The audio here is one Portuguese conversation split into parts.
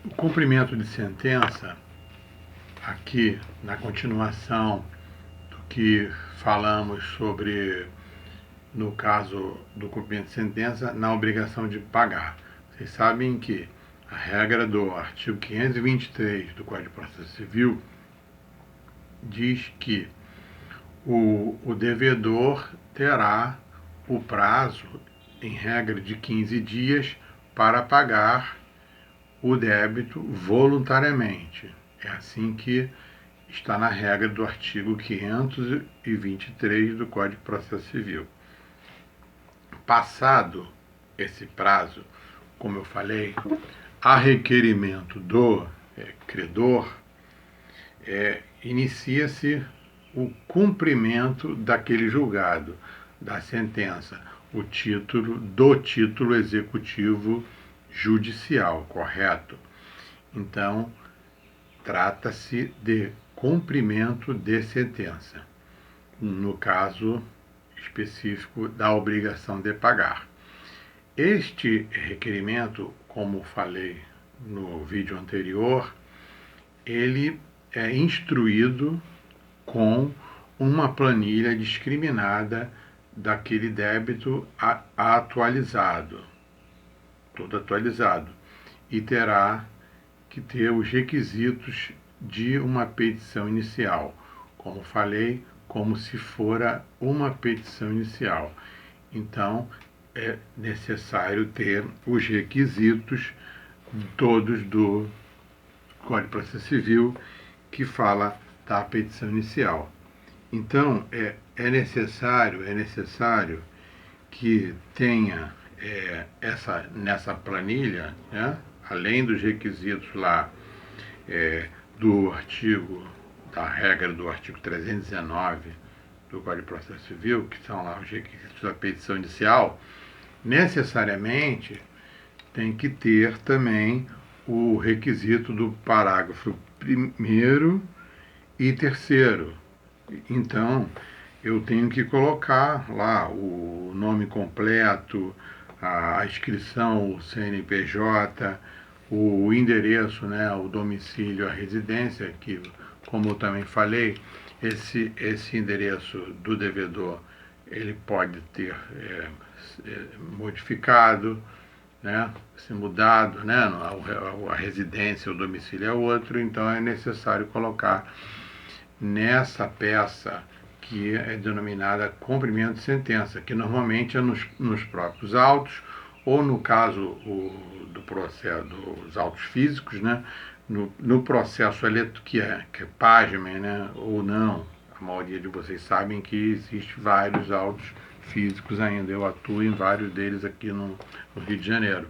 O cumprimento de sentença, aqui na continuação do que falamos sobre, no caso do cumprimento de sentença, na obrigação de pagar. Vocês sabem que a regra do artigo 523 do Código de Processo Civil diz que o devedor terá o prazo, em regra, de 15 dias para pagar o débito voluntariamente. É assim que está na regra do artigo 523 do Código de Processo Civil. Passado esse prazo, como eu falei, a requerimento do credor, inicia-se o cumprimento daquele julgado, da sentença, o título executivo judicial, correto? Então, trata-se de cumprimento de sentença, no caso específico da obrigação de pagar. Este requerimento, como falei no vídeo anterior, ele é instruído com uma planilha discriminada daquele débito atualizado, todo atualizado, e terá que ter os requisitos de uma petição inicial. Como falei, como se fora uma petição inicial. Então, é necessário ter os requisitos todos do Código de Processo Civil que fala da petição inicial. Então, é necessário que tenha nessa planilha, né, além dos requisitos lá da regra do artigo 319 do Código de Processo Civil, que são lá os requisitos da petição inicial, necessariamente tem que ter também o requisito do parágrafo 1º e 3º. Então, eu tenho que colocar lá o nome completo, a inscrição, o CNPJ, o endereço, né, o domicílio, a residência, que, como eu também falei, esse endereço do devedor, ele pode ter modificado, né, se mudado, né, a residência, o domicílio é outro, então é necessário colocar nessa peça que é denominada cumprimento de sentença, que normalmente é nos próprios autos, ou no caso do processo dos autos físicos, né, no processo que é página, né, ou não. A maioria de vocês sabem que existe vários autos físicos ainda, eu atuo em vários deles aqui no Rio de Janeiro.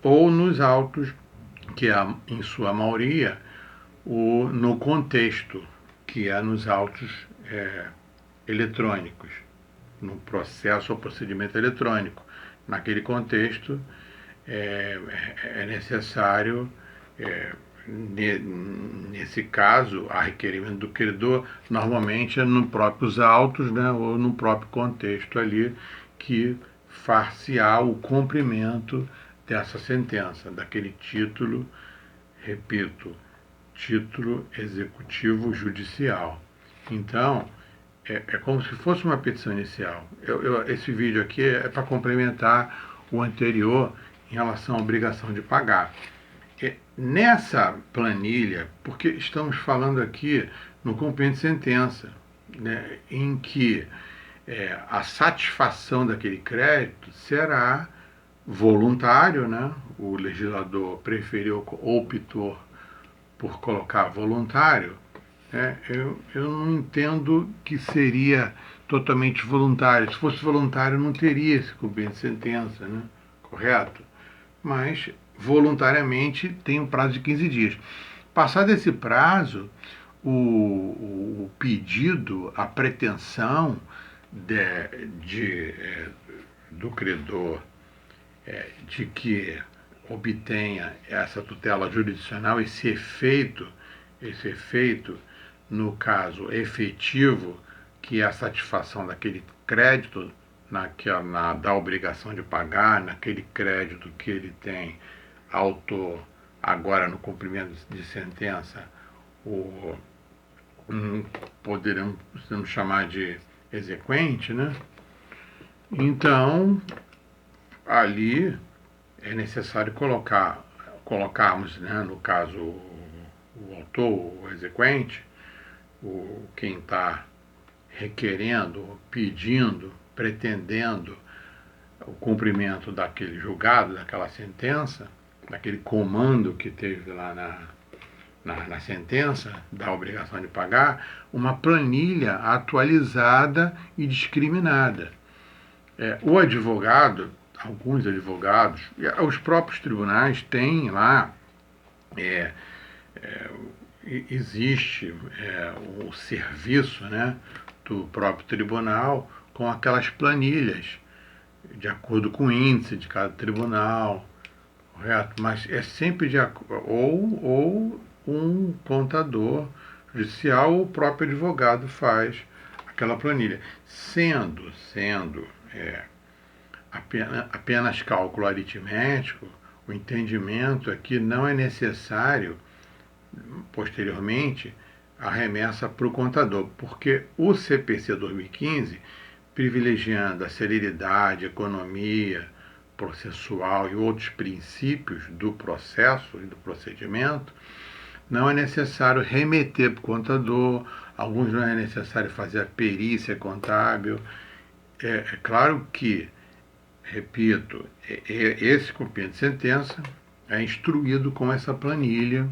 Ou nos autos, que é, em sua maioria, no contexto, que é nos autos eletrônicos, no processo ou procedimento eletrônico. Naquele contexto, é necessário, nesse caso, a requerimento do credor, normalmente é nos próprios autos, né, ou no próprio contexto ali, que far-se-á o cumprimento dessa sentença, daquele título, repito, título executivo judicial. Então, é como se fosse uma petição inicial. Esse vídeo aqui é para complementar o anterior em relação à obrigação de pagar. Nessa planilha, porque estamos falando aqui no cumprimento de sentença, né, em que a satisfação daquele crédito será voluntário, né? O legislador preferiu, optou por colocar voluntário, eu não entendo que seria totalmente voluntário. Se fosse voluntário, não teria esse cumprimento de sentença, né? Correto? Mas, voluntariamente, tem um prazo de 15 dias. Passado esse prazo, o pedido, a pretensão do credor de que obtenha essa tutela jurisdicional, esse efeito, no caso efetivo, que é a satisfação daquele crédito, da obrigação de pagar, naquele crédito que ele tem agora no cumprimento de sentença, o, poderemos chamar de exequente, né? Então, ali é necessário colocarmos, né, no caso, o autor, o exequente, quem está requerendo, pedindo, pretendendo o cumprimento daquele julgado, daquela sentença, daquele comando que teve lá na sentença, da obrigação de pagar, uma planilha atualizada e discriminada. O advogado, alguns advogados, os próprios tribunais têm lá, existe o serviço, né, do próprio tribunal com aquelas planilhas, de acordo com o índice de cada tribunal, correto? Mas é sempre ou um contador judicial ou o próprio advogado faz aquela planilha. Sendo apenas cálculo aritmético, o entendimento é que não é necessário, posteriormente, a remessa para o contador, porque o CPC 2015, privilegiando a celeridade, economia processual e outros princípios do processo e do procedimento, não é necessário remeter para o contador, alguns não é necessário fazer a perícia contábil. É claro que, repito, esse cumprimento de sentença é instruído com essa planilha,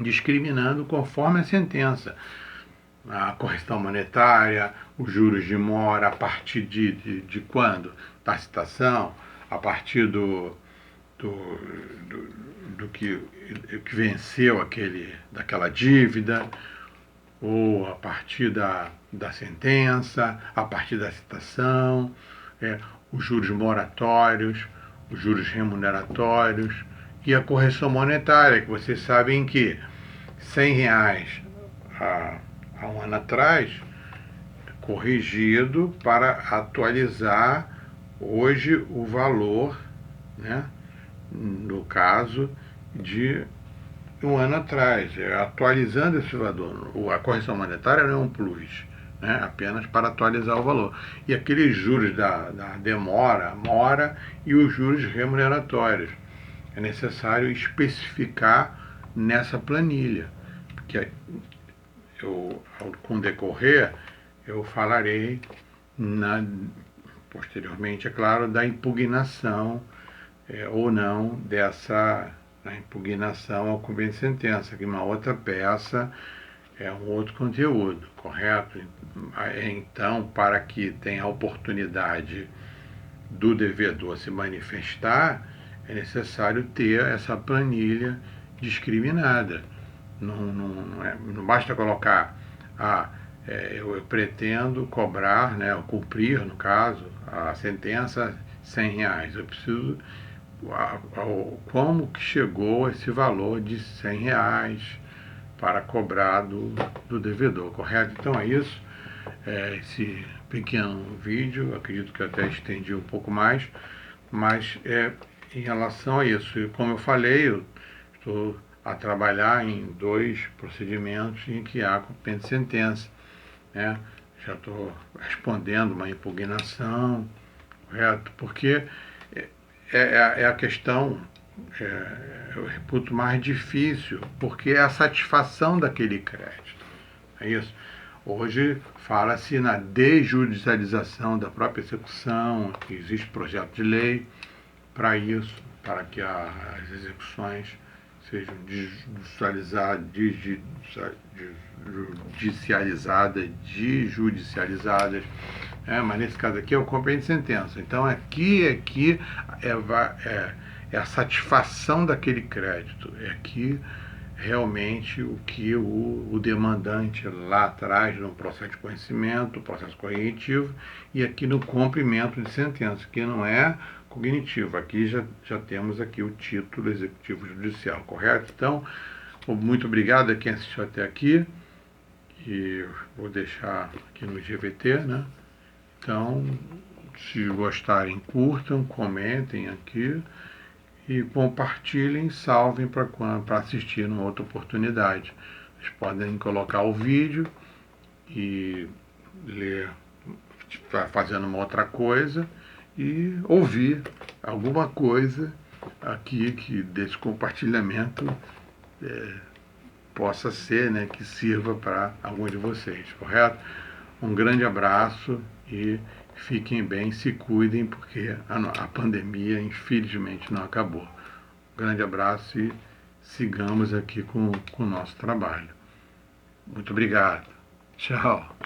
discriminando conforme a sentença. A correção monetária, os juros de mora, a partir de quando? Da citação, a partir do que venceu daquela dívida, ou a partir da sentença, a partir da citação, os juros moratórios, os juros remuneratórios e a correção monetária, que vocês sabem que R$ 100 há um ano atrás, corrigido para atualizar hoje o valor, né, no caso de um ano atrás, atualizando esse valor. A correção monetária não é um plus, né, apenas para atualizar o valor. E aqueles juros da demora, mora e os juros remuneratórios. É necessário especificar nessa planilha, porque com o decorrer eu falarei posteriormente, é claro, da impugnação ou não dessa impugnação ao cumprimento de sentença, que é uma outra peça, é um outro conteúdo, correto? Então, para que tenha a oportunidade do devedor se manifestar, é necessário ter essa planilha discriminada. Não basta colocar, eu pretendo cobrar, né, ou cumprir, no caso, a sentença R$ 100. Eu preciso, como que chegou esse valor de R$ 100 para cobrar do devedor, correto? Então é isso, esse pequeno vídeo, acredito que eu até estendi um pouco mais, mas em relação a isso, como eu falei, eu estou a trabalhar em 2 procedimentos em que há cumprimento de sentença, né? Já estou respondendo uma impugnação, correto? Porque é a questão, eu reputo, mais difícil, porque é a satisfação daquele crédito. É isso. Hoje fala-se na desjudicialização da própria execução, que existe projeto de lei para isso, para que as execuções sejam desjudicializadas, mas nesse caso aqui é o cumprimento de sentença. Então aqui é a satisfação daquele crédito, é aqui realmente o que o demandante lá atrás no processo de conhecimento, processo cognitivo, e aqui no cumprimento de sentença, que não é cognitivo. Aqui já temos aqui o título executivo judicial, correto? Então, muito obrigado a quem assistiu até aqui, e vou deixar aqui no GVT, né? Então, se gostarem, curtam, comentem aqui, e compartilhem, salvem para assistir numa outra oportunidade. Vocês podem colocar o vídeo e ler fazendo uma outra coisa e ouvir alguma coisa aqui que desse compartilhamento possa ser, né, que sirva para algum de vocês, correto? Um grande abraço e fiquem bem, se cuidem, porque a pandemia, infelizmente, não acabou. Um grande abraço e sigamos aqui com o nosso trabalho. Muito obrigado. Tchau.